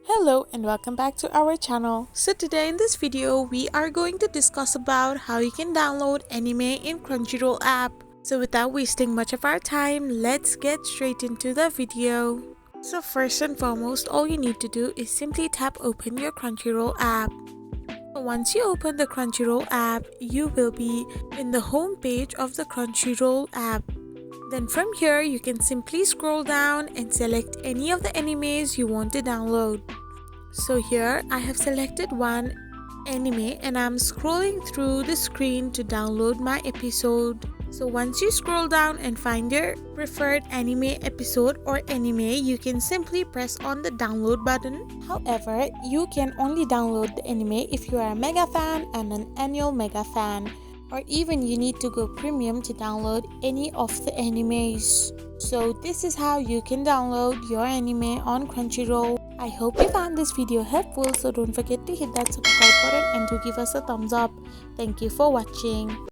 Hello and welcome back to our channel. So today in this video we are going to discuss about how you can download anime in Crunchyroll app. So without wasting much of our time, let's get straight into the video. So first and foremost, all you need to do is simply tap open your Crunchyroll app. Once you open the Crunchyroll app, you will be in the home page of the Crunchyroll app. Then from here, you can simply scroll down and select any of the animes you want to download. So here, I have selected one anime and I'm scrolling through the screen to download my episode. So once you scroll down and find your preferred anime episode or anime, you can simply press on the download button. However, you can only download the anime if you are a mega fan and an annual mega fan, or even you need to go premium to download any of the animes. So this is how you can download your anime on Crunchyroll. I hope you found this video helpful, so don't forget to hit that subscribe button and to give us a thumbs up. Thank you for watching.